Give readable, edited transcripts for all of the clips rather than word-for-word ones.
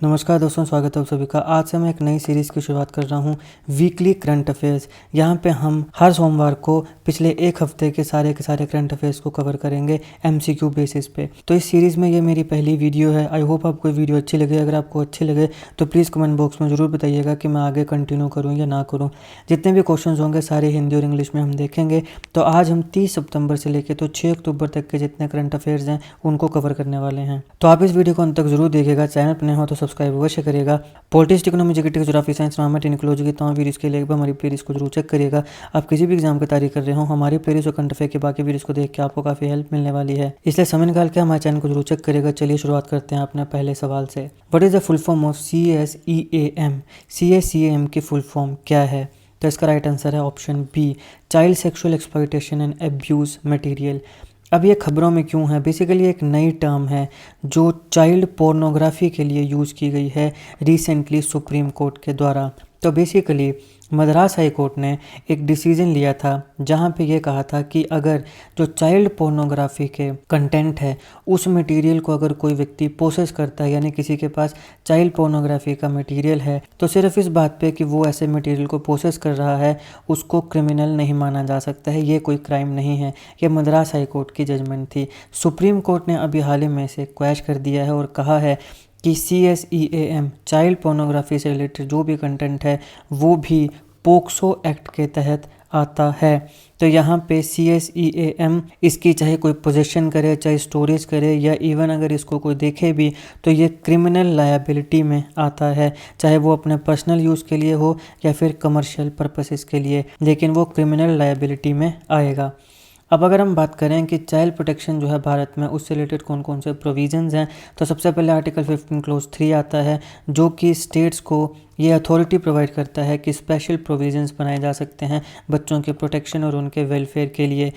नमस्कार दोस्तों, स्वागत है आप सभी का। आज से मैं एक नई सीरीज़ की शुरुआत कर रहा हूँ, वीकली करंट अफेयर्स। यहाँ पे हम हर सोमवार को पिछले एक हफ्ते के सारे करंट अफेयर्स को कवर करेंगे एमसीक्यू बेसिस पे। तो इस सीरीज़ में ये मेरी पहली वीडियो है। आई होप आपको वीडियो अच्छी लगे। अगर आपको अच्छी लगे तो प्लीज़ कमेंट बॉक्स में ज़रूर बताइएगा कि मैं आगे कंटिन्यू करूँ या ना करूँ। जितने भी क्वेश्चन होंगे सारे हिंदी और इंग्लिश में हम देखेंगे। तो आज हम 30 सितंबर से लेकर तो 6 अक्टूबर तक के जितने करंट अफेयर्स हैं उनको कवर करने वाले हैं। तो आप इस वीडियो को अंत तक जरूर देखिएगा। चैनल पर नए हो तो सब्सक्राइब अवश्य करिएगा। Politics, economy, GK, geography, science, environment, ecology की तमाम वीडियोस के लिए एक बार हमारी प्लेलिस्ट को जरूर चेक करिएगा। आप किसी भी एग्जाम की तैयारी कर रहे हो, हमारी प्लेलिस्ट और करंट अफेयर के बाकी वीडियोस को देख के आपको काफ़ी हेल्प मिलने वाली है। इसलिए समय निकाल के हमारे चैनल को जरूर चेक करिएगा। चलिए शुरुआत करते हैं अपने पहले सवाल से। What is the full form of CSEAM? CSEAM की फुल फॉर्म क्या है? तो इसका राइट आंसर है option B, child sexual exploitation and abuse material. अब ये खबरों में क्यों है? बेसिकली एक नई टर्म है जो चाइल्ड पोर्नोग्राफी के लिए यूज़ की गई है रिसेंटली सुप्रीम कोर्ट के द्वारा। तो बेसिकली मद्रास हाई कोर्ट ने एक डिसीजन लिया था जहाँ पे ये कहा था कि अगर जो चाइल्ड पोर्नोग्राफी के कंटेंट है उस मटेरियल को अगर कोई व्यक्ति पोसेस करता है, यानी किसी के पास चाइल्ड पोर्नोग्राफी का मटेरियल है, तो सिर्फ इस बात पे कि वो ऐसे मटेरियल को पोसेस कर रहा है उसको क्रिमिनल नहीं माना जा सकता है। ये कोई क्राइम नहीं है। ये मद्रास हाई कोर्ट की जजमेंट थी। सुप्रीम कोर्ट ने अभी हाल ही में इसे क्वैश कर दिया है और कहा है कि CSEAM चाइल्ड पोर्नोग्राफी से रिलेटेड जो भी कंटेंट है वो भी पोक्सो एक्ट के तहत आता है। तो यहाँ पे CSEAM इसकी चाहे कोई पोजेशन करे, चाहे स्टोरेज करे, या इवन अगर इसको कोई देखे भी तो ये क्रिमिनल लायबिलिटी में आता है, चाहे वो अपने पर्सनल यूज़ के लिए हो या फिर कमर्शियल पर्पसेस के लिए, लेकिन वो क्रिमिनल लायबिलिटी में आएगा। अब अगर हम बात करें कि चाइल्ड प्रोटेक्शन जो है भारत में उससे रिलेटेड कौन कौन से प्रोविजंस हैं, तो सबसे पहले आर्टिकल 15 क्लोज 3 आता है जो कि स्टेट्स को ये अथॉरिटी प्रोवाइड करता है कि स्पेशल प्रोविजंस बनाए जा सकते हैं बच्चों के प्रोटेक्शन और उनके वेलफेयर के लिए।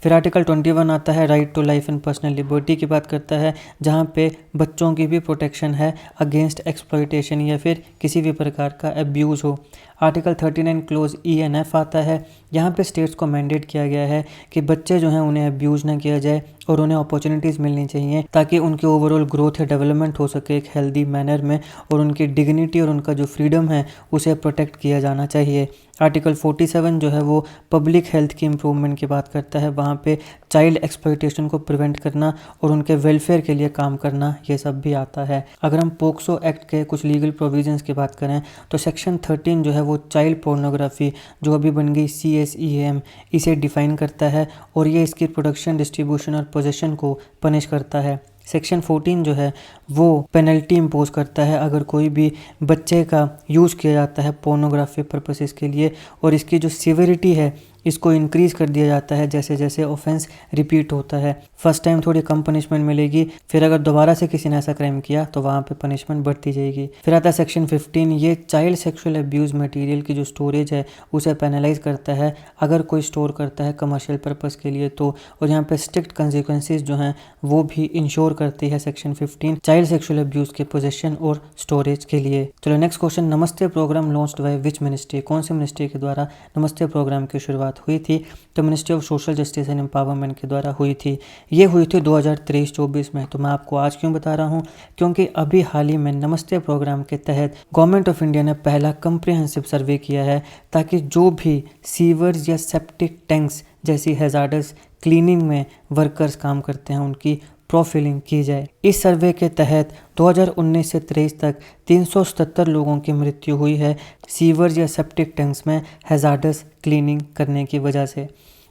फिर आर्टिकल 21 आता है, right to life and personal liberty की बात करता है, जहाँ पे बच्चों की भी प्रोटेक्शन है अगेंस्ट एक्सप्लॉयटेशन या फिर किसी भी प्रकार का अब्यूज़ हो। Article 39 close E and F आता है, यहाँ पे स्टेट्स को मैंडेट किया गया है कि बच्चे जो हैं उन्हें अब्यूज़ ना किया जाए और उन्हें अपॉर्चुनिटीज़ मिलनी चाहिए ताकि उनकी ओवरऑल ग्रोथ या डेवलपमेंट हो सके एक हेल्दी मैनर में, और उनकी डिग्निटी और उनका जो फ्रीडम है उसे प्रोटेक्ट किया जाना चाहिए। आर्टिकल 47 जो है वो पब्लिक हेल्थ की इम्प्रूवमेंट की बात करता है, वहाँ पे चाइल्ड एक्सप्लॉयटेशन को प्रिवेंट करना और उनके वेलफेयर के लिए काम करना, ये सब भी आता है। अगर हम पोक्सो एक्ट के कुछ लीगल प्रोविजंस की बात करें तो सेक्शन 13 जो है वो चाइल्ड पोर्नोग्राफी जो अभी बन गई CSEAM इसे डिफाइन करता है और ये इसकी प्रोडक्शन, डिस्ट्रीब्यूशन और पोजेशन को पनिश करता है। सेक्शन 14 जो है वो पेनल्टी इम्पोज करता है अगर कोई भी बच्चे का यूज़ किया जाता है पोर्नोग्राफी पर्पसेस के लिए, और इसकी जो सिविरिटी है इसको इंक्रीज़ कर दिया जाता है जैसे जैसे ऑफेंस रिपीट होता है। फर्स्ट टाइम थोड़ी कम पनिशमेंट मिलेगी, फिर अगर दोबारा से किसी ने ऐसा क्राइम किया तो वहाँ पे पनिशमेंट बढ़ती जाएगी। फिर आता है सेक्शन 15, ये चाइल्ड सेक्सुअल अब्यूज़ मटेरियल की जो स्टोरेज है उसे पेनलाइज करता है अगर कोई स्टोर करता है कमर्शियल पर्पज़ के लिए तो, और यहाँ पे स्ट्रिक्ट कंसिक्वेंसेज जो हैं वो भी इंश्योर करती है सेक्शन 15 चाइल्ड सेक्सुअल अब्यूज़ के पोजेशन और स्टोरेज के लिए। चलो next question, Namaste programme launched by which ministry? कौन से मिनिस्ट्री के द्वारा नमस्ते प्रोग्राम की शुरुआत हुई थी? तो ministry of social justice and empowerment के द्वारा हुई थी। ये हुई थी 2023-24 में। तो मैं आपको आज क्यों बता रहा हूँ, क्योंकि अभी हाल ही में नमस्ते प्रोग्राम के तहत गवर्नमेंट ऑफ इंडिया ने पहला कंप्रिहेंसिव सर्वे किया है ताकि जो भी सीवर्स या सेप्टिक टैंक्स जैसी हैजार्डस क्लीनिंग में वर्कर्स काम करते हैं उनकी प्रोफाइलिंग की जाए। इस सर्वे के तहत 2019 से 23 तक 377 लोगों की मृत्यु हुई है सीवर्स या सेप्टिक टैंक्स में हैजार्डस क्लीनिंग करने की वजह से।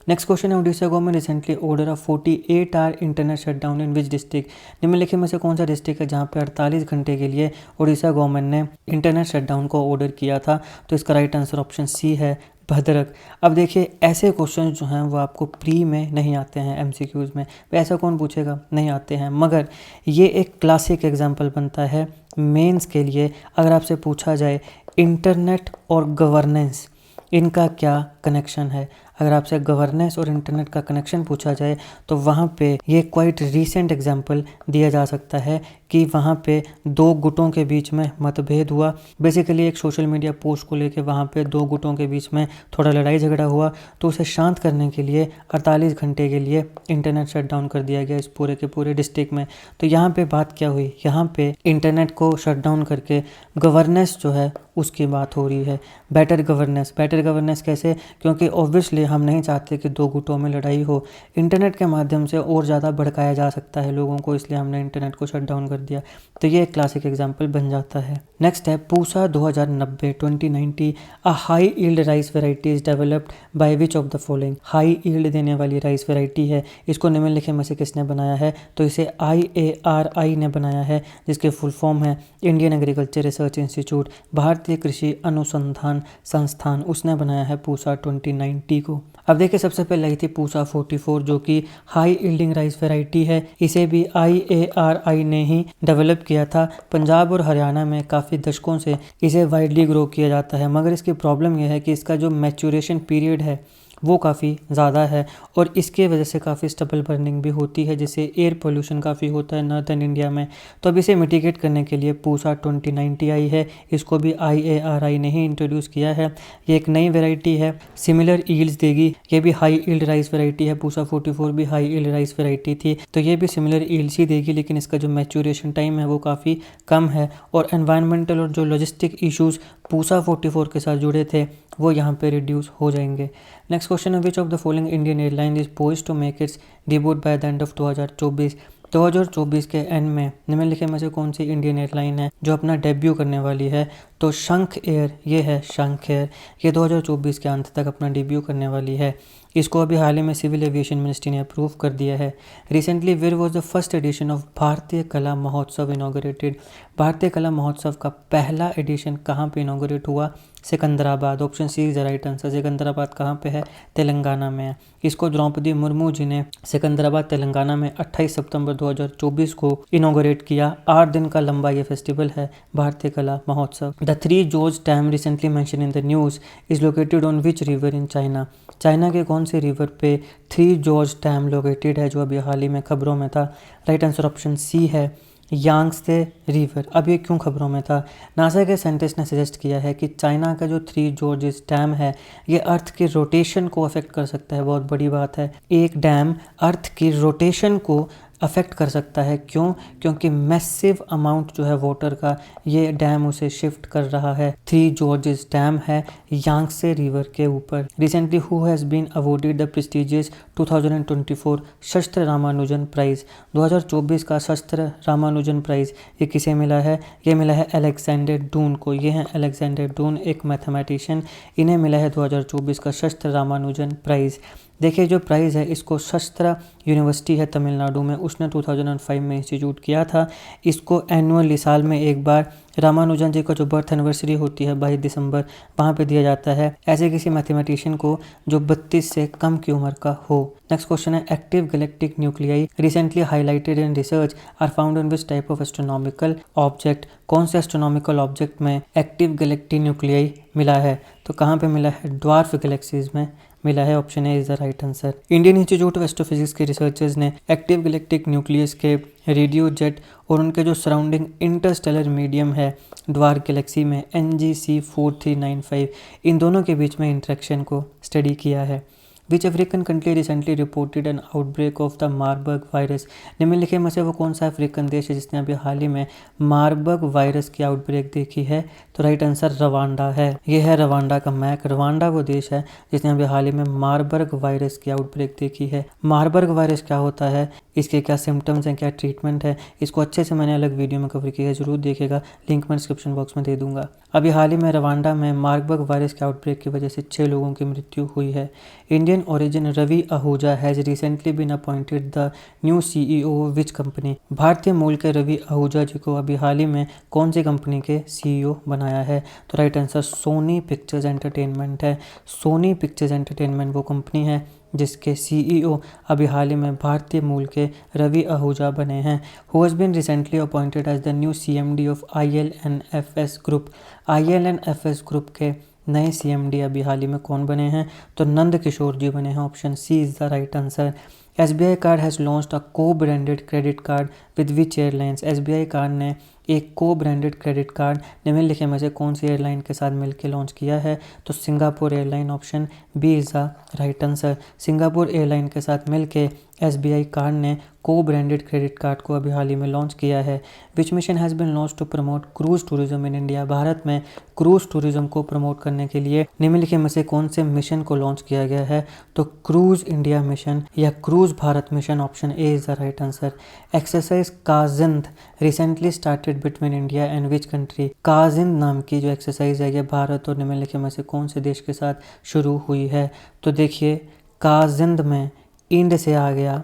नेक्स्ट क्वेश्चन है, Odisha government recently order a 48 hour internet shutdown in which district? निम्नलिखित में से कौन सा डिस्ट्रिक्ट है जहां पे 48 घंटे के लिए उड़ीसा गवर्नमेंट ने इंटरनेट शटडाउन को ऑर्डर किया था? तो इसका राइट आंसर ऑप्शन सी है, भद्रक। अब देखिए ऐसे क्वेश्चन जो हैं वो आपको प्री में नहीं आते हैं, MCQs में ऐसा कौन पूछेगा, नहीं आते हैं, मगर ये एक क्लासिक एग्जाम्पल बनता है मेंस के लिए। अगर आपसे पूछा जाए इंटरनेट और गवर्नेंस इनका क्या कनेक्शन है, अगर आपसे गवर्नेंस और इंटरनेट का कनेक्शन पूछा जाए तो वहाँ पे ये क्वाइट रीसेंट एग्जांपल दिया जा सकता है कि वहाँ पे दो गुटों के बीच में मतभेद हुआ। बेसिकली एक सोशल मीडिया पोस्ट को लेकर वहाँ पे दो गुटों के बीच में थोड़ा लड़ाई झगड़ा हुआ, तो उसे शांत करने के लिए 48 घंटे के लिए इंटरनेट शट डाउन कर दिया गया इस पूरे के पूरे डिस्ट्रिक्ट में। तो यहाँ पे बात क्या हुई, यहाँ पे इंटरनेट को शट डाउन करके गवर्नेंस जो है उसकी बात हो रही है। बेटर गवर्नेंस कैसे, क्योंकि ऑब्वियसली हम नहीं चाहते कि दो गुटों में लड़ाई हो, इंटरनेट के माध्यम से और ज़्यादा भड़काया जा सकता है लोगों को, इसलिए हमने इंटरनेट को शट डाउन कर दिया। तो ये एक क्लासिक एग्जाम्पल बन जाता है। नेक्स्ट है Pusa 2090 a high yield rice variety is developed by which of the following. High yield देने वाली राइस वेराइटी है, इसको निम्नलिखित में से किसने बनाया है, तो इसे IARI ने बनाया है, जिसके फुल फॉर्म है इंडियन एग्रीकल्चर रिसर्च इंस्टीट्यूट, भारतीय कृषि अनुसंधान संस्थान, उसने बनाया है पूसा 2090 को। अब देखिए सबसे पहले आई थी पूसा 44 जो कि हाई यील्डिंग राइस वैरायटी है, इसे भी IARI ने ही डेवलप किया था। पंजाब और हरियाणा में काफ़ी दशकों से इसे वाइडली ग्रो किया जाता है, मगर इसकी प्रॉब्लम यह है कि इसका जो मैच्योरेशन पीरियड है वो काफ़ी ज़्यादा है और इसके वजह से काफ़ी स्टबल बर्निंग भी होती है, जिससे एयर पोल्यूशन काफ़ी होता है नॉर्दर्न इंडिया में। तो अब इसे मिटिगेट करने के लिए पूसा 2090 आई है, इसको भी IARI ने ही इंट्रोड्यूस किया है। ये एक नई वेराइटी है, सिमिलर ईल्ड्स देगी, ये भी हाई ईल्ड राइस वेराइटी है, पूसा 44 भी हाई ईल्ड राइस वेराइटी थी, तो ये भी सिमिलर ईल्ड्स ही देगी, लेकिन इसका जो मैच्योरेशन टाइम है वो काफ़ी कम है और एनवायरमेंटल और जो लॉजिस्टिक इश्यूज़ पूसा 44 के साथ जुड़े थे वो यहाँ पे रिड्यूस हो जाएंगे। नेक्स्ट क्वेश्चन है which of the following Indian airline is poised to make its debut by the end of 2024। 2024 के एंड में निम्नलिखित में से कौन सी इंडियन एयरलाइन है जो अपना डेब्यू करने वाली है, तो शंख एयर, ये है शंख एयर, ये 2024 के अंत तक अपना डेब्यू करने वाली है। इसको अभी हाल ही में सिविल एविएशन मिनिस्ट्री ने अप्रूव कर दिया है। Recently where was the first edition of Bharatiya Kala महोत्सव इनॉग्रेटेड। भारतीय कला महोत्सव का पहला एडिशन कहाँ पे इनॉग्रेट हुआ, Secunderabad, option C is the right answer. Secunderabad कहाँ पे है, तेलंगाना में है। इसको द्रौपदी मुर्मू जी ने सिकंदराबाद तेलंगाना में 28 सितंबर 2024 को इनॉग्रेट किया। 8 दिन का लंबा ये फेस्टिवल है भारतीय कला महोत्सव। The three George dam recently mention in the news is located on which river in China. China के कौन से रिवर पे थ्री जॉर्ज डैम लोकेटेड है, जो अभी हाल ही में खबरों में था। राइट आंसर ऑप्शन सी है यांगत्से रिवर। अब ये क्यों खबरों में था, नासा के साइंटिस्ट ने सजेस्ट किया है कि चाइना का जो थ्री जॉर्जेस डैम है ये अर्थ के रोटेशन को अफेक्ट कर सकता है। बहुत बड़ी बात है, एक डैम अर्थ की रोटेशन को अफेक्ट कर सकता है। क्यों, क्योंकि मैसिव अमाउंट जो है वाटर का ये डैम उसे शिफ्ट कर रहा है। थ्री जॉर्जेस डैम है यांगत्से रिवर के ऊपर। Recently who has been awarded the prestigious 2024 Sastra Ramanujan prize. 2024 का शस्त्र रामानुजन प्राइज ये किसे मिला है, ये मिला है अलेक्जेंडर डून को। ये हैं अलेक्जेंडर डून, एक मैथमेटिशियन, इन्हें मिला है 2024 का शस्त्र रामानुजन प्राइज। देखिए जो प्राइज़ है इसको शस्त्र यूनिवर्सिटी है तमिलनाडु में, उसने 2005 में इंस्टीट्यूट किया था। इसको एनुअली साल में एक बार रामानुजन जी का जो बर्थ एनिवर्सरी होती है 22 दिसंबर, वहाँ पे दिया जाता है ऐसे किसी मैथमेटिशियन को जो 32 से कम की उम्र का हो। नेक्स्ट क्वेश्चन है active galactic nuclei recently highlighted in research are found in which type of astronomical object. कौन से एस्ट्रोनॉमिकल ऑब्जेक्ट में एक्टिव गैलेक्टिक न्यूक्लियाई मिला है, तो कहाँ पे मिला है, ड्वार्फ गैलेक्सीज में मिला है। Option A is the right answer. Indian Institute of Astrophysics के रिसर्चर्स ने एक्टिव गैलेक्टिक न्यूक्लियस के रेडियो जेट और उनके जो सराउंडिंग इंटरस्टेलर मीडियम है ड्वार्फ गैलेक्सी में NGC 4395, इन दोनों के बीच में इंटरेक्शन को स्टडी किया है। Which African country recently reported an outbreak of the Marburg virus. निम्नलिखित में से वो कौन सा अफ्रीकन देश है जिसने अभी हाल ही में मार्बर्ग वायरस की आउटब्रेक देखी है, तो राइट आंसर रवांडा है। ये है रवांडा का मैप। रवांडा वो देश है जिसने अभी हाल ही में मार्बर्ग वायरस की आउटब्रेक देखी है। मार्बर्ग वायरस क्या होता है, इसके क्या सिम्टम्स हैं, क्या ट्रीटमेंट है, इसको अच्छे से मैंने अलग वीडियो में कवर किया है, जरूर देखेगा, लिंक मैं डिस्क्रिप्शन बॉक्स में दे दूंगा। अभी हाल ही में रवांडा में मार्बर्ग वायरस के आउटब्रेक की वजह से 6 लोगों की मृत्यु हुई है। Indian origin Ravi Ahuja has recently been appointed the new CEO which company. भारतीय मूल के रवि आहूजा जी को अभी हाल ही में कौन सी कंपनी के CEO बनाया है, तो right answer Sony Pictures Entertainment है। सोनी पिक्चर्स एंटरटेनमेंट वो कंपनी है जिसके CEO अभी हाल ही में भारतीय मूल के रवि आहूजा बने हैं। Who has been recently appointed as the new CMD of ILNFS group. ILNFS group के नए CMD अभी हाल ही में कौन बने हैं, तो नंद किशोर जी बने हैं। Option C is the right answer. SBI card has launched a co branded credit card with which airlines. SBI card ने एक को ब्रांडेड क्रेडिट कार्ड निम्नलिखित में से कौन सी एयरलाइन के साथ मिलकर लॉन्च किया है? तो Singapore Airline, option B is the right answer. Singapore Airline के साथ मिलकर SBI कार्ड ने को ब्रांडेड क्रेडिट कार्ड को अभी हाल ही में लॉन्च किया है। Which mission has been launch to promote cruise tourism in India. Bharat में क्रूज टूरिज्म को प्रमोट करने के लिए निम्नलिखित में से कौन से मिशन को लॉन्च किया गया है? तो क्रूज इंडिया मिशन या cruise Bharat mission, option A is the right answer. Exercise Kazind recently started between India and which country. Kazind नाम की जो एक्सरसाइज है ये भारत और निम्नलिखित में से कौन से देश के साथ शुरू हुई है? तो देखिए काजिंद में इंड से आ गया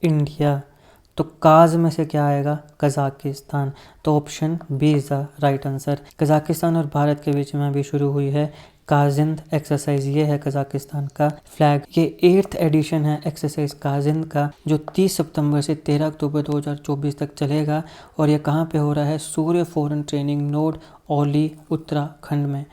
इंडिया, तो काज में से क्या आएगा? कजाकिस्तान। तो option B is the right answer. Kazakhstan और भारत के बीच में अभी शुरू हुई है काजिंद एक्सरसाइज, ये है कजाकिस्तान का फ्लैग। ये 8th एडिशन है एक्सरसाइज काजिंद का, जो 30 सितंबर से 13 अक्टूबर 2024 तक चलेगा। और ये कहाँ पे हो रहा है? सूर्य फोरन ट्रेनिंग नोड औली, उत्तराखंड में।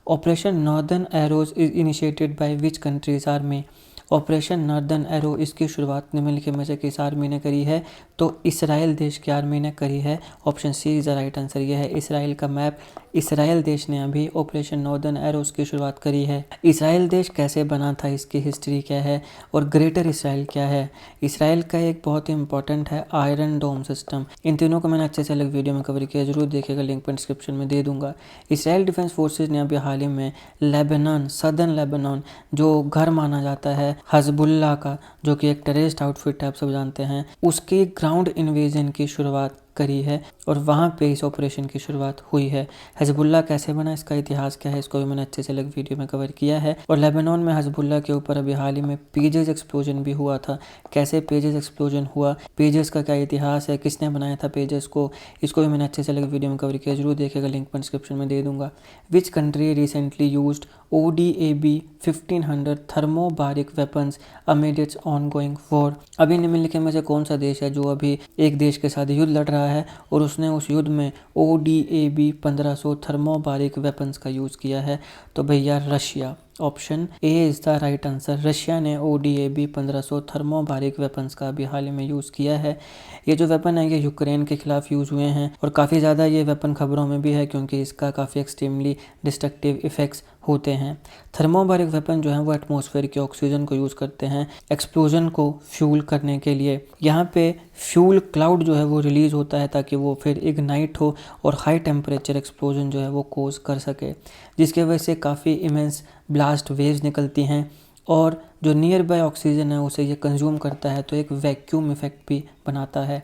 Operation northern arrows is initiated by which countries army. Operation northern arrow, इसकी शुरुआत निम्नलिखित में से किस आर्मी ने करी है? तो इसराइल देश की आर्मी ने करी है। Option C is the right answer. यह है इसराइल का मैप। इसराइल देश ने अभी ऑपरेशन नॉर्दर्न एरोज की शुरुआत करी है। इसराइल देश कैसे बना था, इसकी हिस्ट्री क्या है, और ग्रेटर इसराइल क्या है? इसराइल का एक बहुत ही इंपॉर्टेंट है आयरन डोम सिस्टम। इन तीनों को मैंने अच्छे से अलग वीडियो में कवर किया, जरूर देखिएगा, लिंक मैं डिस्क्रिप्शन में दे दूंगा। इसराइल डिफेंस फोर्सेज ने अभी हाल ही में लेबनान, सदर्न लेबनान, जो घर माना जाता है हजबुल्ला का, जो कि एक टेररिस्ट आउटफिट है, आप सब जानते हैं, उसके ग्राउंड इन्वेजन की शुरुआत करी है और वहाँ पे इस ऑपरेशन की शुरुआत हुई है। हजबुल्ला कैसे बना, इसका इतिहास क्या है, इसको भी मैंने अच्छे से अलग वीडियो में कवर किया है। और लेबनान में हजबुल्ला के ऊपर अभी हाल ही में पेजेस एक्सप्लोजन भी हुआ था। कैसे पेजेस एक्सप्लोजन हुआ, पेजेस का क्या इतिहास है, किसने बनाया था पेजेस को, इसको भी मैंने अच्छे से अलग वीडियो में कवर किया, जरूर देखिएगा, लिंक मैं डिस्क्रिप्शन में दे दूंगा। Which country recently used ODAB 1500 thermobaric weapons amid it's ongoing war. अभी निम्नलिखित में से कौन सा देश है जो अभी एक देश के साथ युद्ध लड़ रहा है और उसने उस युद्ध में ODAB 1500 थर्मोबारिक वेपन्स का यूज़ किया है? तो भैया Russia. Option A is the right answer. Russia ने ODAB 1500 थर्मोबारिक वेपन्स का अभी हाल ही में यूज़ किया है। ये जो वेपन है ये यूक्रेन के खिलाफ यूज़ हुए हैं और काफ़ी ज़्यादा ये वेपन खबरों में भी है, क्योंकि इसका काफ़ी एक्सट्रीमली डिस्ट्रक्टिव इफेक्ट्स होते हैं। थर्मोबारिक वेपन जो है वो एटमॉस्फेयर के ऑक्सीजन को यूज़ करते हैं एक्सप्लोजन को फ्यूल करने के लिए। यहाँ पे फ्यूल क्लाउड जो है वो रिलीज़ होता है ताकि वो फिर इग्नाइट हो और हाई टेम्परेचर एक्सप्लोजन जो है वो कोज कर सके, जिसकी वजह से काफ़ी इमेंस ब्लास्ट वेव्स निकलती हैं और जो नियर बाय ऑक्सीजन है उसे ये कंज्यूम करता है, तो एक वैक्यूम इफेक्ट भी बनाता है।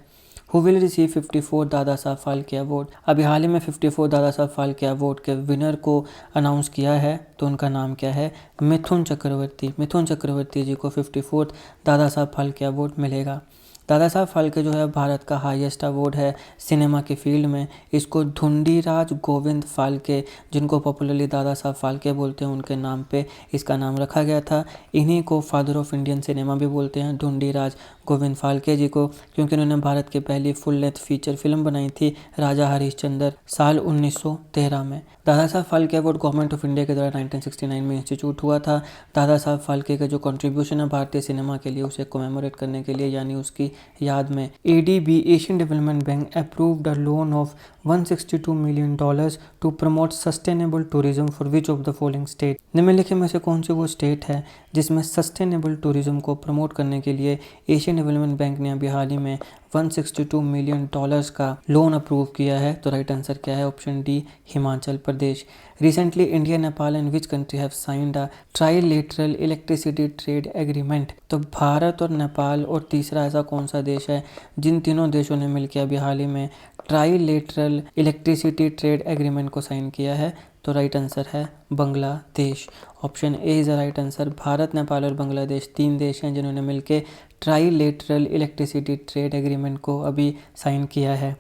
Who will receive 54 Dada Saheb Phalke award. अभी हाल ही में 54 दादा साहब फाल्के अवार्ड के विनर को अनाउंस किया है, तो उनका नाम क्या है? मिथुन चक्रवर्ती। मिथुन चक्रवर्ती जी को 54 दादा साहब फाल्के अवार्ड मिलेगा। दादा साहब फाल्के जो है भारत का हाईएस्ट अवार्ड है सिनेमा के फील्ड में। इसको धुंडीराज गोविंद फाल्के, जिनको पॉपुलरली दादा साहब फाल्के बोलते हैं, उनके नाम पे इसका नाम रखा गया था। इन्हीं को फादर ऑफ इंडियन सिनेमा भी बोलते हैं, धुंडीराज गोविंद फाल्के जी को, क्योंकि उन्होंने भारत की पहली फुल लेंथ फीचर फिल्म बनाई थी राजा हरिश्चंद्र साल 1913 में। Dada Saheb Phalke award government of India के द्वारा 1969 में इंस्टीट्यूट हुआ था। दादा साहब फाल्के का जो कंट्रीब्यूशन है भारतीय सिनेमा के लिए, उसे कमेमोरेट करने के लिए, यानी उसकी याद में ADB Asian Development Bank approved a loan of $162 million to promote sustainable tourism for which of the following state. निम्नलिखित में से कौन सी वो स्टेट है जिसमें सस्टेनेबल टूरिज्म को प्रमोट करने के लिए एशियन डेवलपमेंट बैंक ने अभी हाल ही में $162 million का लोन अप्रूव किया है? तो राइट आंसर क्या है? Option D, Himachal Pradesh. Recently India, Nepal and which country have signed a trilateral electricity trade agreement. तो भारत और नेपाल और तीसरा ऐसा कौन सा देश है जिन तीनों देशों ने मिलकर अभी हाल ही में ट्राइलेटरल इलेक्ट्रिसिटी ट्रेड एग्रीमेंट को साइन किया है? तो राइट आंसर है Bangladesh. Option A is the right answer. Bharat, Nepal और बांग्लादेश 3 देश हैं जिन्होंने मिलकर ट्राइलेटरल इलेक्ट्रिसिटी ट्रेड एग्रीमेंट को अभी साइन किया है।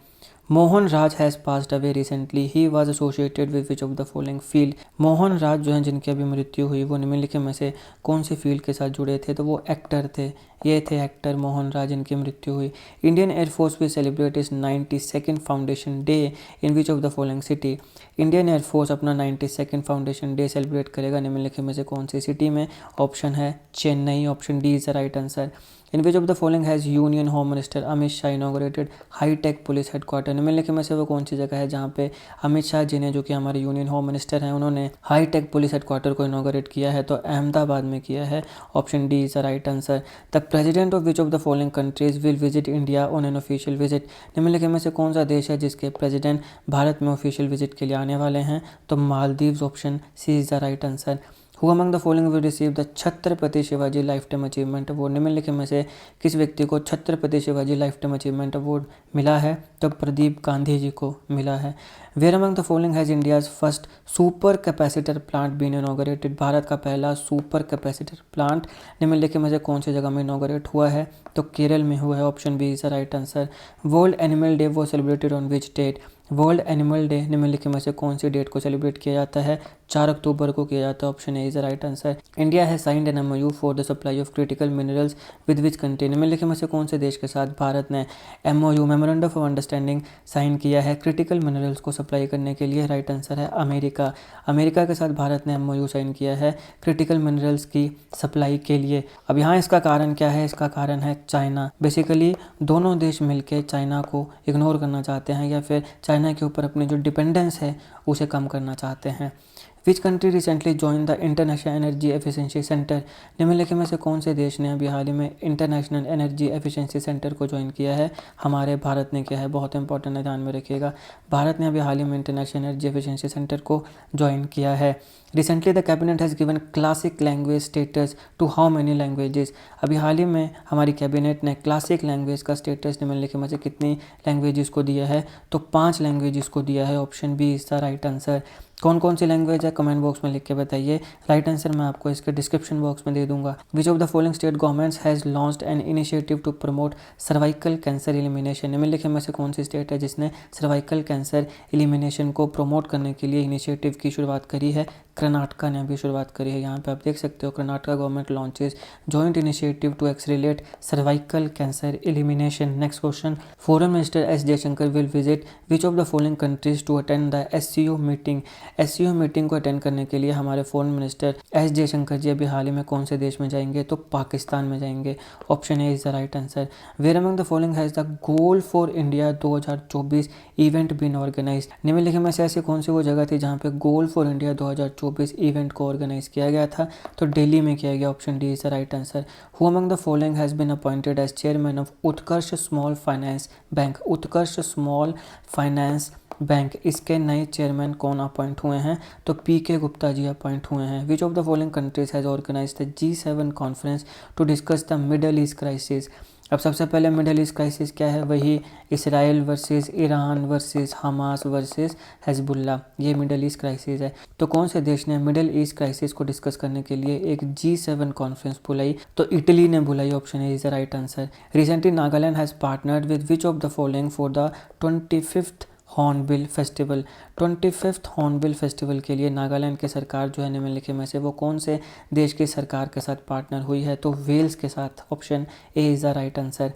Mohan Raj has passed away recently, he was associated with which of the following field. Mohan Raj जो हैं जिनकी अभी मृत्यु हुई, वो निम्नलिखित में से कौन सी फील्ड के साथ जुड़े थे? तो वो एक्टर थे, ये थे एक्टर मोहन राज, इनकी मृत्यु हुई। इंडियन एयरफोर्स विल सेलिब्रेट इस 92nd foundation day in which of the following city. Indian air force अपना 92nd फाउंडेशन डे सेलिब्रेट करेगा निम्नलिखित में से कौन सी सिटी में? ऑप्शन है Chennai, option D is the right answer. In which of the following has union home minister Amit Shah inaugurated hitech police headquarter. निम्नलिखित में से वो कौन सी जगह है जहाँ पे अमित शाह जी ने, जो कि हमारे यूनियन होम मिनिस्टर हैं, उन्होंने हाईटेक पुलिस हेडक्वार्टर को इनॉग्रेट किया है? तो अहमदाबाद में किया है, option D is the right answer. The president of which of the following countries will visit India on an official visit. निम्नलिखित में से कौन सा देश है जिसके प्रेसिडेंट भारत में ऑफिशियल विजिट के लिए आने वाले हैं? तो Maldives, option C is the right answer. Who among the following will receive the Chhatrapati Shivaji life time achievement award. निम्नलिखित में से किस व्यक्ति को Chhatrapati Shivaji life time achievement award मिला है? तो प्रदीप गांधी जी को मिला है। Where among the following has India's first super capacitor plant been inaugurated. Bharat का पहला सुपर कैपेसिटर प्लांट निम्नलिखित में से कौन सी जगह में इनॉग्रेट हुआ है? तो केरल में हुआ है, option B is the right answer. World Animal Day वो celebrated on which date. World Animal Day निम्नलिखित में से कौन सी डेट को सेलिब्रेट किया जाता है? 4 अक्टूबर को किया जाता है, option A is the right answer. India है signed an MoU for the supply of critical minerals with which country. निम्नलिखित में से कौन से देश के साथ भारत ने MOU memorandum of understanding sign किया है क्रिटिकल मिनरल्स को सप्लाई करने के लिए? राइट आंसर है अमेरिका। अमेरिका के साथ भारत ने एमओयू साइन किया है क्रिटिकल मिनरल्स की सप्लाई के लिए। अब यहाँ इसका कारण क्या है? इसका कारण है चाइना। बेसिकली दोनों देश मिलकर चाइना को इग्नोर करना चाहते हैं या फिर चाइना के ऊपर अपनी जो डिपेंडेंस है उसे कम करना चाहते हैं। Which country recently join the international energy efficiency centre. निम्नलिखित में से कौन से देश ने अभी हाल ही में इंटरनेशनल एनर्जी एफिशिएंसी सेंटर को ज्वाइन किया है? हमारे भारत ने किया है, बहुत इंपॉर्टेंट है, ध्यान में रखिएगा। भारत ने अभी हाल ही में इंटरनेशनल एनर्जी एफिशिएंसी सेंटर को ज्वाइन किया है। Recently the cabinet has given classic language status to how many languages. अभी हाल ही में हमारी कैबिनेट ने क्लासिक लैंग्वेज का स्टेटस निम्नलिखित में से कितनी लैंग्वेजेस को दिया है? तो 5 लैंग्वेजेस को दिया है, option B is the right answer. कौन कौन सी लैंग्वेज है कमेंट बॉक्स में लिख के बताइए। राइट आंसर मैं आपको इसके डिस्क्रिप्शन बॉक्स में दे दूंगा। Which of the following state governments has launched an initiative to promote cervical cancer elimination. निम्नलिखित में से कौन सी स्टेट है जिसने सर्वाइकल कैंसर एलिमिनेशन को प्रमोट करने के लिए इनिशिएटिव की शुरुआत करी है? कर्नाटका ने अभी शुरुआत करी है। यहाँ पे आप देख सकते हो Karnataka government launches joint initiative to accelerate cervical cancer elimination. Next question, foreign minister S Jaishankar will visit which of the following countries to attend the SCO meeting. SCO meeting को अटेंड करने के लिए हमारे foreign minister S Jaishankar ji अभी हाल ही में कौन से देश में जाएंगे? तो पाकिस्तान में जाएंगे, option A is the right answer. Where among the following has the goal for India 2024 event been organize. निम्नलिखित में से ऐसी कौन सी वो जगह थी जहाँ पे गोल फॉर इंडिया 2024 इवेंट को ऑर्गेनाइज किया गया था? तो दिल्ली में किया गया, option D is the right answer. Who among the following has been appointed as chairman of Utkarsh Small finance Bank. Utkarsh Small finance Bank, इसके नए चेयरमैन कौन अपॉइंट हुए हैं? तो पीके गुप्ता जी अपॉइंट हुए हैं। Which of the following countries has organize the G7 conference to discuss the Middle East crisis. अब सबसे पहले मिडल ईस्ट क्राइसिस क्या है? वही Israel versus Iran versus Hamas versus Hezbollah, ये मिडल ईस्ट क्राइसिस है। तो कौन से देश ने मिडल ईस्ट क्राइसिस को डिस्कस करने के लिए एक G7 कॉन्फ्रेंस बुलाई? तो इटली ने बुलाई, option A is the right answer. Recently Nagaland has partnered with which of the following for the 25th hornbill festival. 25th hornbill festival के लिए नागालैंड की सरकार जो है निम्नलिखित में से वो कौन से देश की सरकार के साथ पार्टनर हुई है? तो वेल्स के साथ, option A is the right answer.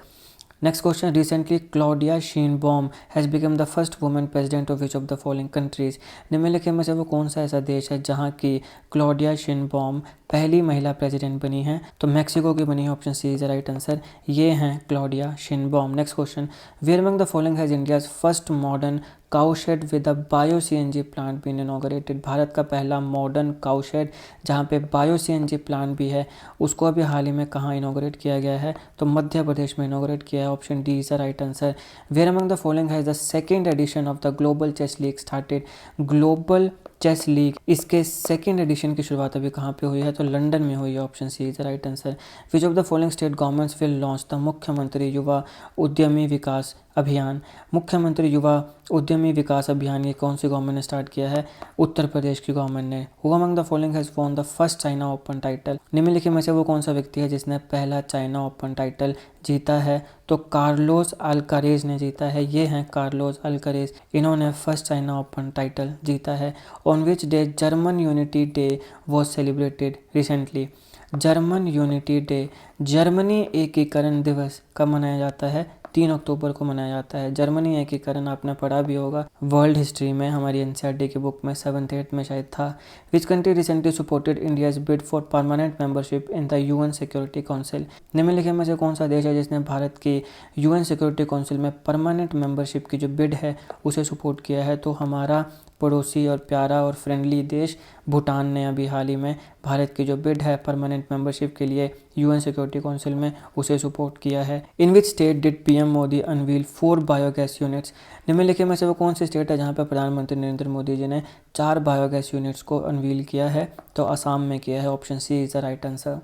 Next question, recently Claudia Sheinbaum has become the first women president of which of the following countries. निम्नलिखित में से वो कौन सा ऐसा देश है जहाँ की क्लॉडिया शीनबॉम पहली महिला प्रेसिडेंट बनी है? तो मैक्सिको की बनी है, option C is the right answer. ये हैं Claudia Sheinbaum. Next question, where among the following has India's first modern cowshed with a bio CNG plant been inaugurated. Bharat का पहला मॉडर्न काउशेड जहाँ पे बायो CNG प्लांट भी है उसको अभी हाल ही में कहाँ इनॉग्रेट किया गया है? तो मध्य प्रदेश में इनॉग्रेट किया है, option D is the right answer. Where among the following has the second edition of the Global Chess League started. Global Chess League, इसके सेकेंड एडिशन की शुरुआत अभी कहाँ पे हुई है? तो लंदन में हुई है, option C is the right answer. Which of the following state governments will launch the Mukhyamantri Yuva उद्यमी विकास अभियान। मुख्यमंत्री युवा उद्यमी विकास अभियान ये कौन सी गवर्नमेंट ने स्टार्ट किया है? उत्तर प्रदेश की गवर्नमेंट ने। Who among the following has won the first China open title. निम्नलिखित में से वो कौन सा व्यक्ति है जिसने पहला चाइना ओपन टाइटल जीता है? तो कार्लोस अल्कारेज ने जीता है। ये हैं कार्लोस अल्कारेज, इन्होंने फर्स्ट चाइना ओपन टाइटल जीता है। On which day German unity day was celebrated recently. German unity day, Germany एकीकरण दिवस कब मनाया जाता है? 3 अक्टूबर को मनाया जाता है। जर्मनी एकीकरण आपने पढ़ा भी होगा वर्ल्ड हिस्ट्री में, हमारी एनसीईआरटी की बुक में 7th 8th में शायद था। Which country recently supported India's bid for permanent membership in the UN security council? निम्नलिखित में से कौन सा देश है जिसने भारत की यूएन सिक्योरिटी काउंसिल में परमानेंट मेंबरशिप की जो बिड है उसे सपोर्ट किया है? तो हमारा पड़ोसी और प्यारा और फ्रेंडली देश भूटान ने अभी हाल ही में भारत की जो बिड है परमानेंट मेंबरशिप के लिए यूएन सिक्योरिटी काउंसिल में उसे सपोर्ट किया है। In which state did PM Modi unveil 4 biogas units? निम्नलिखित में से वो कौन सी स्टेट है जहां पर प्रधानमंत्री नरेंद्र मोदी जी ने 4 बायोगैस यूनिट्स को अनवील किया है? तो असम में किया है। Option C is the right answer.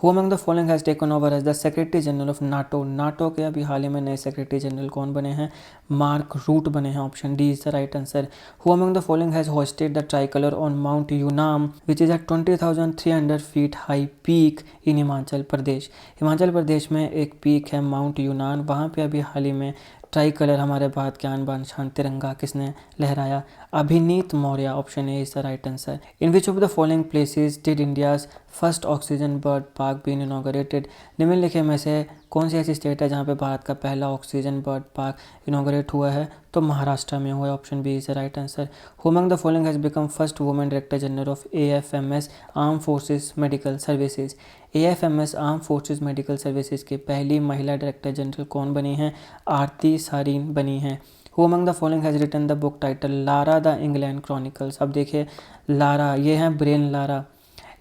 Who among the following has taken over as the secretary general of NATO? NATO के अभी हाल ही में नए सेक्रेटरी जनरल कौन बने हैं? मार्क रूट बने हैं। Option D is the right answer. Who among the following has hosted the tricolour on Mount Yunam which is a 20,300 feet high peak in Himachal Pradesh? Himachal Pradesh में एक पीक है माउंट यूनान, वहाँ पे अभी हाल ही में ट्राई कलर हमारे भारत के आन बान शान तिरंगा किसने लहराया? Abhinit Maurya. Option A is the right answer. In which of the following places did India's first oxygen bird park been inaugurated? निम्नलिखित में से कौन सी ऐसी स्टेट है जहाँ पे भारत का पहला ऑक्सीजन बर्ड पार्क इनॉग्रेट हुआ है? तो महाराष्ट्र में हुआ है। Option B is the right answer. Who among the following has become first women director general of AFMS arm forces medical services? AFMS arm forces medical services की पहली महिला director general कौन बनी हैं? आरती सारीन बनी हैं। Who among the following has written the book title Lara the England chronicles? अब देखिए लारा, ये हैं ब्रेन लारा,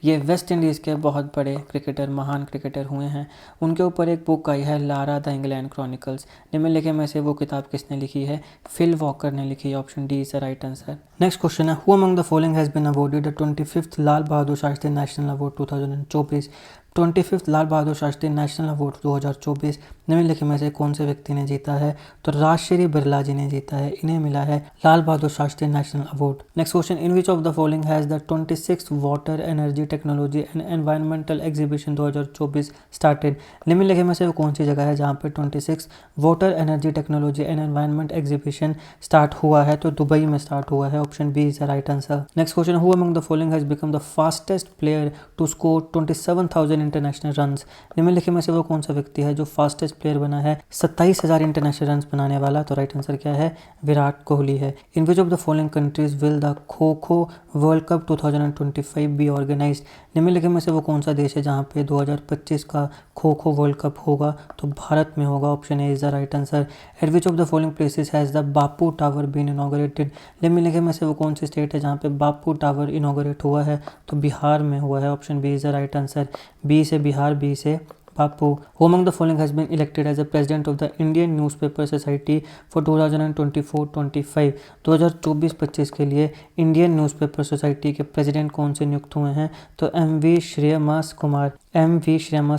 ये वेस्ट इंडीज़ के बहुत बड़े क्रिकेटर, महान क्रिकेटर हुए हैं। उनके ऊपर एक बुक आई है लारा द इंग्लैंड क्रॉनिकल्स। निम्नलिखित में से वो किताब किसने लिखी है? फिल वॉकर ने लिखी है। Option D is the right answer. Next question है, who among the following has been awarded the 25th Lal Bahadur Shastri national award 2024? 25th Lal Bahadur Shastri national award 2024 निम्नलिखित में से कौन से व्यक्ति ने जीता है? तो राजश्री बिरला जी ने जीता है, इन्हें मिला है Lal Bahadur Shastri national award. Next question, in which of the following has the 26th water energy technology and environmental exhibition 2024 started? निम्नलिखित में से वो कौन सी जगह है जहाँ पे 26 water energy technology and environment exhibition start हुआ है? तो दुबई में स्टार्ट हुआ है। Option B is the right answer. Next question, who among the following has become the fastest player to score 27,000 international runs? निम्नलिखित में से वो कौन सा व्यक्ति है जो फास्टेस्ट प्लेयर बना है 27,000 इंटरनेशनल रन्स बनाने वाला? तो राइट आंसर क्या है? विराट कोहली है। In which of the following countries will the Kho Kho world cup 2025 B organised? निम्नलिखित में से वो कौन सा देश है जहाँ पे 2025 का खो खो वर्ल्ड कप होगा? तो भारत में होगा। Option A is the right answer. At which of the following places has the Bapu tower been inaugurated? निम्नलिखित में से वो कौन सी स्टेट है जहाँ पे बापू टावर इनॉग्रेट हुआ है? तो बिहार में हुआ है। Option B is the right answer. B से बिहार, बी से बापू। Who among the following has been elected as the president of the Indian Newspaper Society for 2024-25? 2024-25 के लिए इंडियन न्यूज़पेपर सोसाइटी के प्रेसिडेंट कौन से नियुक्त हुए हैं? तो एम वी श्रीयमास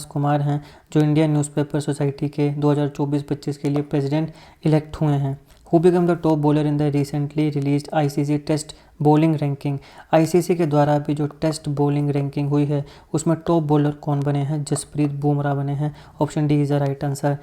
कुमार हैं जो इंडियन न्यूज़पेपर सोसाइटी के 2024-25 के लिए प्रेसिडेंट इलेक्ट हुए हैं। Who became the top bowler in the recently released ICC test bowling ranking? ICC के द्वारा अभी जो टेस्ट बॉलिंग रैंकिंग हुई है उसमें टॉप बॉलर कौन बने हैं? जसप्रीत बुमराह बने हैं। Option D is the right answer.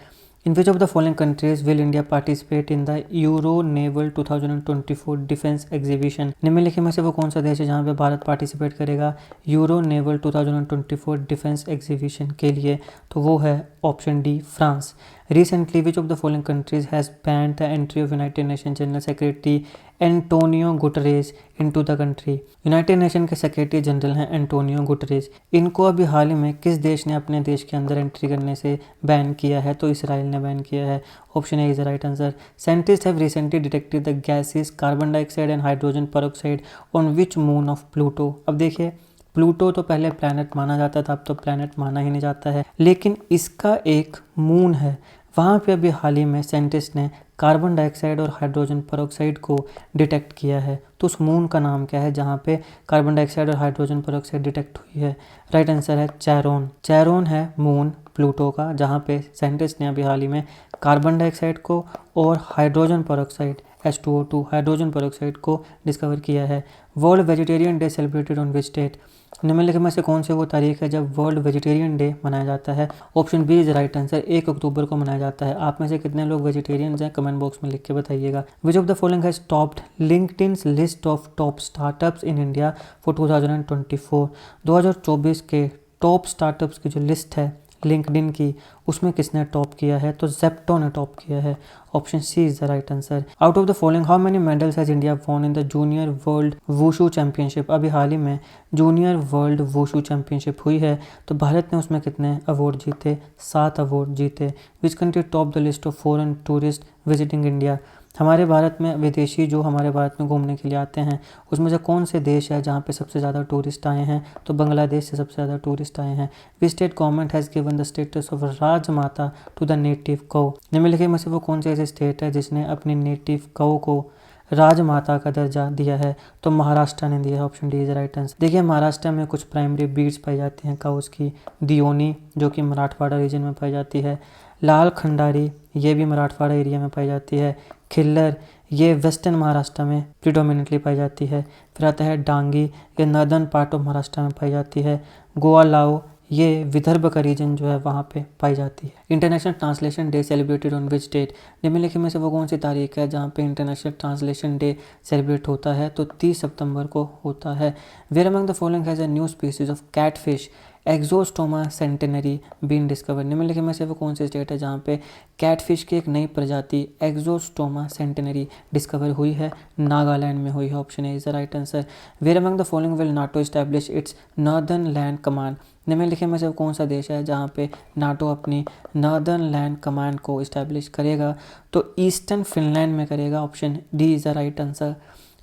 In which of the following countries will India participate in the euro naval 2024 defence exhibition? निम्नलिखित में से वो कौन सा देश है जहाँ पे भारत पार्टिसिपेट करेगा यूरो नेवल 2024 डिफेंस एग्जीबिशन के लिए? तो वो है option D France. Recently, which of the following countries has banned the entry of United Nations General Secretary Antonio Guterres into the country? United nation के सेक्रेटरी जनरल हैं Antonio Guterres. इनको अभी हाल ही में किस देश ने अपने देश के अंदर एंट्री करने से बैन किया है? तो इसराइल ने बैन किया है। Option A is the right answer. Scientist have recently detected the gases carbon dioxide and hydrogen peroxide on which moon of Pluto? अब देखिए, प्लूटो तो पहले प्लैनेट माना जाता था, अब तो प्लैनेट माना ही नहीं जाता है, लेकिन इसका एक मून है, वहाँ पे अभी हाल ही में साइंटिस्ट ने कार्बन डाइऑक्साइड और हाइड्रोजन पेरोक्साइड को डिटेक्ट किया है। तो उस मून का नाम क्या है जहाँ पे कार्बन डाइऑक्साइड और हाइड्रोजन पेरोक्साइड डिटेक्ट हुई है? राइट आंसर है चैरोन। चैरोन है मून प्लूटो का, जहाँ पे साइंटिस्ट ने अभी हाल ही में कार्बन डाइऑक्साइड को और hydrogen peroxide H2O2 hydrogen peroxide को डिस्कवर किया है। World vegetarian day celebrated on which date? निम्नलिखित में से कौन से वो तारीख है जब वर्ल्ड वेजिटेरियन डे मनाया जाता है? Option B is right answer. 1 अक्टूबर को मनाया जाता है। आप में से कितने लोग वेजिटेरियंस हैं कमेंट बॉक्स में लिख के बताइएगा। Which of the following has topped LinkedIn's list of top startups in India for 2024? 2024 के टॉप स्टार्टअप्स की जो लिस्ट है लिंक्डइन की, उसमें किसने टॉप किया है? तो जेप्टो ने टॉप किया है। Option C is the right answer. Out of the following how many medals has India won in the junior world wushu championship? अभी हाल ही में जूनियर वर्ल्ड वुशु चैंपियनशिप हुई है, तो भारत ने उसमें कितने अवार्ड जीते? 7 अवार्ड जीते। Which country top the list of foreign tourist visiting India? हमारे भारत में विदेशी जो हमारे भारत में घूमने के लिए आते हैं, उसमें से कौन से देश है जहाँ पे सबसे ज़्यादा टूरिस्ट आए हैं? तो बांग्लादेश से सबसे ज़्यादा टूरिस्ट आए हैं। Which state government has given the status of Rajmata to the native cow? निम्नलिखित में से वो कौन से ऐसे स्टेट है जिसने अपनी नेटिव कौ को राजमाता का दर्जा दिया है? तो महाराष्ट्र ने दिया है। Option D is right answer. देखिए, महाराष्ट्र में कुछ प्राइमरी ब्रीड्स पाई जाती हैं काउस की। दियोनी जो कि मराठवाड़ा रीजन में पाई जाती है, लाल खंडारी ये भी मराठवाड़ा एरिया में पाई जाती है, खिल्लर ये वेस्टर्न महाराष्ट्र में प्रिडोमिनेटली पाई जाती है। फिर आता है डांगी, ये नॉर्दर्न पार्ट ऑफ महाराष्ट्र में पाई जाती है। गोवालाओ ये विदर्भ का रीजन जो है वहाँ पे पाई जाती है। International translation day celebrated on which date? निम्नलिखित में से वो कौन सी तारीख है जहाँ पे इंटरनेशनल ट्रांसलेशन डे सेलिब्रेट होता है? तो 30 सितंबर को होता है। Where among the following has a new species of catfish Exostoma centenarii been discover? निम्नलिखित में से वो कौन सी स्टेट है जहाँ पे कैटफिश की एक नई प्रजाति एक्सोस्टोमा सेंटेनरी डिस्कवर हुई है? नागालैंड में हुई है। Option A is the right answer. Where among the following will NATO establish its northern land command? निम्नलिखित में से कौन सा देश है जहाँ पे नाटो अपनी नॉर्दर्न लैंड कमांड को इस्टेब्लिश करेगा? तो ईस्टर्न फिनलैंड में करेगा। Option D is the right answer.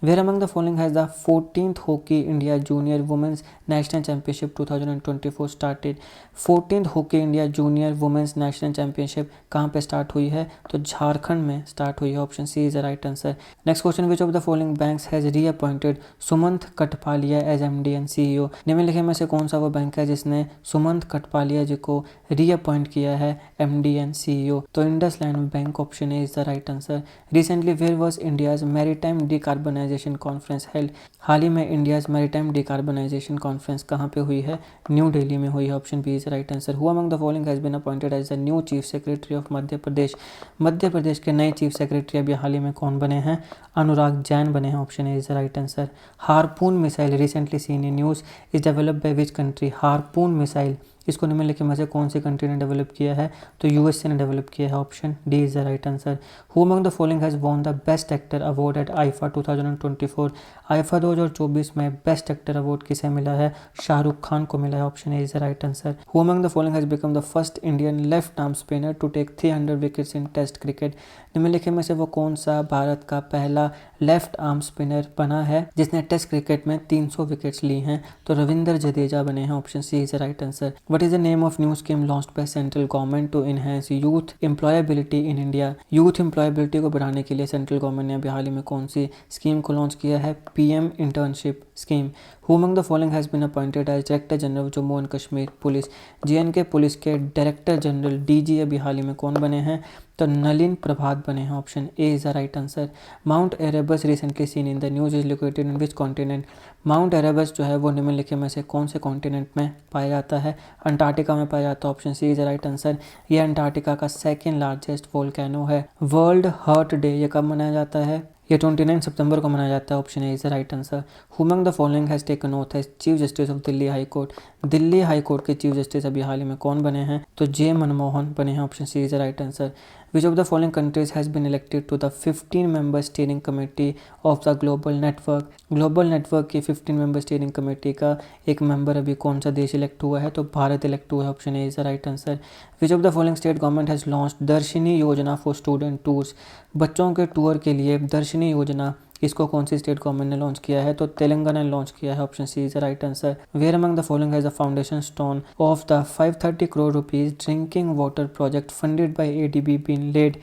Where among the following has the 14th Hockey India Junior Women's National Championship 2024 started? 14th Hockey India Junior Women's National Championship कहाँ पे start हुई है? तो झारखंड में स्टार्ट हुई है। Option C is the right answer. Next question, which of the following banks has reappointed Sumant Kathpalia as MD and CEO? निम्नलिखित में से कौन सा वो बैंक है जिसने सुमंत कटपालिया जी को रीअपॉइंट किया है एमडी एंड सीईओ? तो IndusInd bank. Option A is the right answer. Recently where was India's maritime decarbonisation conference held? हाल ही में इंडियाज मैरीटाइम डिकार्बनाइजेशन कॉन्फ्रेंस कहाँ पे हुई है? न्यू दिल्ली में हुई है। Option B is right answer. Who among the following has been appointed as the new chief secretary of Madhya Pradesh? Madhya Pradesh के नए चीफ सेक्रेटरी अभी हाल ही में कौन बने हैं? अनुराग जैन बने हैं। Option A is the right answer. हारपून missile recently seen in news is developed by which country? हारपून missile इसको निम्नलिखित में से कौन सी कंट्री ने डेवलप किया है? तो यूएसए ने डेवलप किया है। Option D is the right answer. Who among the following has won the best actor award eight IIFA 2024? IIFA 2024 में बेस्ट एक्टर अवार्ड किसे मिला है? शाहरुख खान को मिला है। Option A is the right answer. Who among the following has become the first Indian left arm spinner to take 300 wickets in test cricket? निम्नलिखित में से वो कौन सा भारत का पहला लेफ्ट आर्म स्पिनर बना है जिसने टेस्ट क्रिकेट में 300 विकेट्स ली हैं? तो रविंद्र जडेजा बने हैं। Option C is the right answer. What is the name of new scheme launched by central government to enhance youth employability in India? Youth employability को बढ़ाने के लिए सेंट्रल गवर्नमेंट ने अभी हाल ही में कौन सी स्कीम को लॉन्च किया है? PM internship scheme. Who among the following has been appointed as director general of Jammu and Kashmir police? J and K police के डायरेक्टर जनरल डीजी अभी हाल ही में कौन बने हैं? तो नलिन प्रभात बने हैं। Option A is the right answer. Mount Erebus recently seen in the news is located in which continent? Mount Erebus जो है वो निम्नलिखित में से कौन से कॉन्टिनेंट में पाया जाता है? अंटार्कटिका में पाया जाता है। Option C is the right answer. ये अंटार्कटिका का सेकेंड लार्जेस्ट वोल्केनो है। वर्ल्ड हर्ट डे ये कब मनाया जाता है? ये 29 सितंबर को मनाया जाता है। Option A is the right answer. Who among the following has taken oath as chief justice of Delhi high court? Delhi high court के चीफ जस्टिस अभी हाल ही में कौन बने हैं? तो जे मनमोहन बने हैं। Option C is the right answer. Which of the following countries has been elected to the 15 member steering committee of the global network? Global network की 15 मेंबर स्टीयरिंग कमेटी का एक मेंबर अभी कौन सा देश इलेक्ट हुआ है? तो भारत इलेक्ट हुआ है। Option A is the right answer. Which of the following state government has launched दर्शनी योजना फॉर स्टूडेंट टूर्स? बच्चों के टूर के लिए दर्शनी योजना इसको कौन सी स्टेट गवर्नमेंट ने लॉन्च किया है? तो तेलंगाना ने लॉन्च किया है। Option C is the right answer. Where among the following has the foundation stone of the 530 crore rupees drinking water project funded by ADB been laid?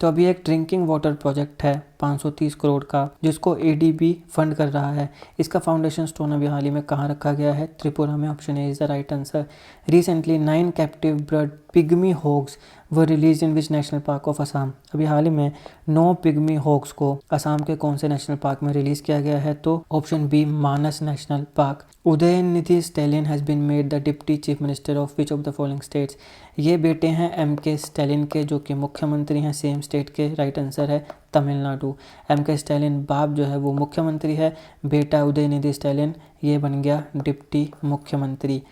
तो अभी एक ड्रिंकिंग वाटर प्रोजेक्ट है 530 करोड़ का जिसको एडीबी फंड कर रहा है। इसका फाउंडेशन स्टोन अभी हाल ही में कहाँ रखा गया है? त्रिपुरा में। Option A is the right answer. Recently 9 captive bird pygmy hogs were release in which national park of Assam? अभी हाल ही में 9 पिग्मी हॉग्स को असम के कौन से नेशनल पार्क में रिलीज किया गया है? तो option B Manas national park. Udhayanidhi Stalin has been made the deputy chief minister of which of the following states? ये बेटे हैं एमके स्टैलिन के जो कि मुख्यमंत्री हैं सेम स्टेट के। राइट आंसर है तमिलनाडु। एमके स्टैलिन बाप जो है वो मुख्यमंत्री है, बेटा उदयनिधि स्टैलिन ये बन गया डिप्टी मुख्यमंत्री।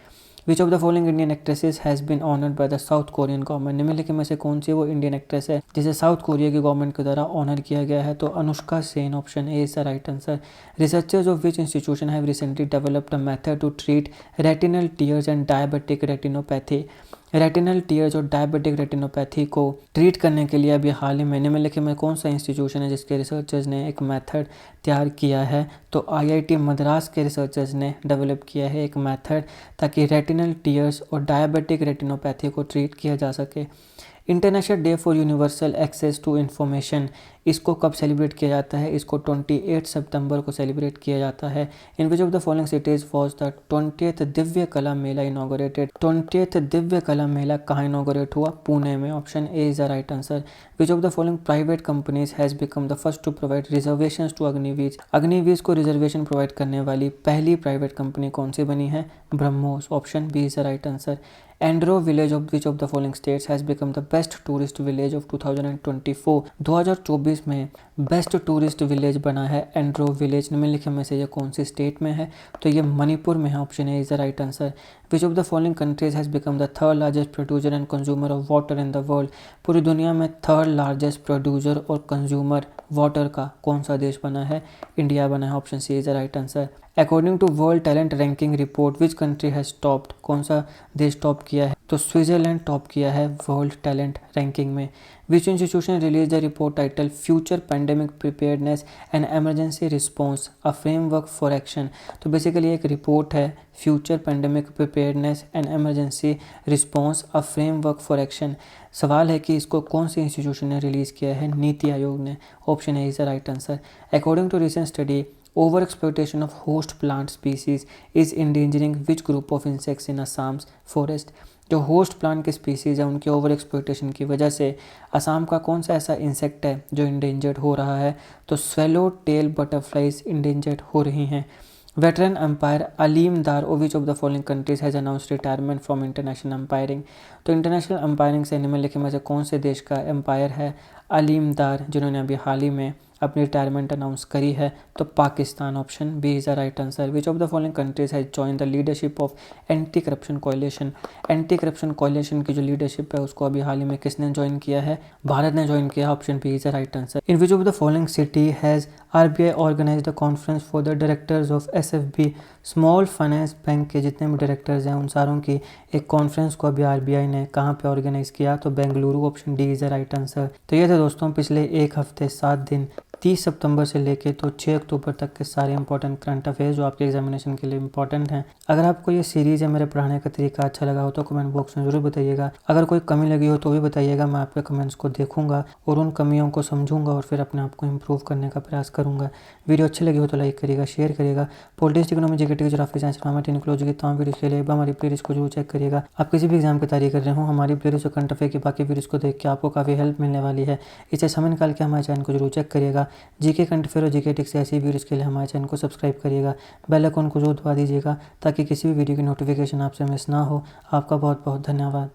Which of the following Indian actresses has been honoured by the South Korean government. निम्नलिखित में से कौन सी वो इंडियन एक्ट्रेस है जिसे साउथ कोरिया की गवर्नमेंट के द्वारा ऑनर किया गया है? तो Anushka Sen, option A is the right answer. Researchers of which institution have recently developed a method to treat retinal tears and diabetic retinopathy. Retinal tears और डायबिटिक रेटिनोपैथी को ट्रीट करने के लिए अभी हाल ही में निम्नलिखित में कौन सा इंस्टीट्यूशन है जिसके रिसर्चर्स ने एक मेथड तैयार किया है? तो आईआईटी मद्रास के रिसर्चर्स ने डेवलप किया है एक मेथड ताकि रेटिनल टीयर्स और डायबिटिक रेटिनोपैथी को ट्रीट किया जा सके। International day for universal access to information, इसको कब सेलिब्रेट किया जाता है? इसको 28 सितंबर को सेलिब्रेट किया जाता है। In which of the following cities was the 20th Divya कला मेला इनॉग्रेटेड। 20th दिव्य कला मेला कहाँ इनॉग्रेट हुआ? पुणे में। Option A is the right answer. Which of the following private companies has become the first to provide reservations to Agniveer. Agniveer को reservation provide करने वाली पहली private company कौन सी बनी है? BrahMos. Option B is the right answer. Andro village of which of the following states has become the best tourist village of 2024। 2024 में best tourist village बना है एंड्रो विलेज। निम्नलिखित में से ये कौन सी स्टेट में है? तो ये मणिपुर में है। Option A is the right answer. Which of the following countries has become the third largest producer and consumer of water in the world. पूरी दुनिया में थर्ड लार्जेस्ट प्रोड्यूसर और कंज्यूमर वाटर का कौन सा देश बना है? इंडिया बना है। Option C is the right answer. According to world talent ranking report which country has topped, कौन सा देश टॉप किया है? तो स्विट्जरलैंड टॉप किया है वर्ल्ड टैलेंट रैंकिंग में। विच institution release the report title future pandemic preparedness and emergency response a framework for action. तो बेसिकली एक रिपोर्ट है future pandemic preparedness and emergency response a framework for action. सवाल है कि इसको कौन सी इंस्टीट्यूशन ने रिलीज़ किया है? नीति आयोग ने। Option A is the right answer. According to recent study over exploitation of host plant species is endangering which group of insects in Assam forest. जो होस्ट प्लांट के स्पीसीज है उनके ओवर एक्सप्लोइटेशन की वजह से असम का कौन सा ऐसा इंसेक्ट है जो इंडेंजर्ड हो रहा है? तो स्वेलो टेल बटरफ्लाइज इंडेंजर्ड हो रही हैं। वेटरन अंपायर अलीम दार और विच of the following countries has announced retirement from international umpiring. तो इंटरनेशनल अंपायरिंग से निम्नलिखित में से कौन से देश का एम्पायर है अलीम दार, जिन्होंने अभी हाल ही में अपनी रिटायरमेंट अनाउंस करी है? तो Pakistan. Option B is the right answer. Which of the following countries has join the leadership of anti corruption coalition. Anti corruption coalition की जो लीडरशिप है उसको अभी हाल ही में किसने ज्वाइन किया है? भारत ने ज्वाइन किया। Option B is the right answer. In which of the following city has RBI organized a conference for the directors of SFB. Small finance bank के जितने भी डायरेक्टर्स हैं उन सारों की एक कॉन्फ्रेंस को अभी आरबीआई ने कहाँ पे ऑर्गेनाइज किया? तो Bengaluru. Option D is the right answer. तो ये थे दोस्तों पिछले एक हफ्ते 7 दिन 30 सितंबर से लेके तो 6 अक्टूबर तक के सारे इंपॉर्टेंट करंट अफेयर्स जो आपके एग्जामिनेशन के लिए इंपॉर्टेंट हैं। अगर आपको ये सीरीज़ है मेरे पढ़ाने का तरीका अच्छा लगा हो तो कमेंट बॉक्स में ज़रूर बताइएगा। अगर कोई कमी लगी हो तो भी बताइएगा, मैं आपके कमेंट्स को देखूंगा और उन कमियों को समझूंगा और फिर अपने आप को इम्प्रूव करने का प्रयास करूंगा। वीडियो अच्छी लगी हो तो लाइक करिएगा, शेयर करिएगा। Politics, economy, GK, geography, science, drama, technology की तमाम वीडियोस के लिए हमारी प्लेलिस्ट को जरूर चेक करिएगा। आप किसी भी एग्जाम की तैयारी कर रहे हो, हमारी प्लेलिस्ट और करंट अफेयर की बाकी वीडियोस को देख के आपको काफ़ी हेल्प मिलने वाली है। इसे समय निकाल के हमारे चैनल को जरूर चेक करिएगा। जीके, करंट अफेयर और जीके टिक्स ऐसी वीडियोस के लिए हमारे चैनल को सब्सक्राइब करिएगा। बेल आइकन को जरूर दबा दीजिएगा ताकि किसी भी वीडियो की नोटिफिकेशन आपसे मिस ना हो। आपका बहुत बहुत धन्यवाद।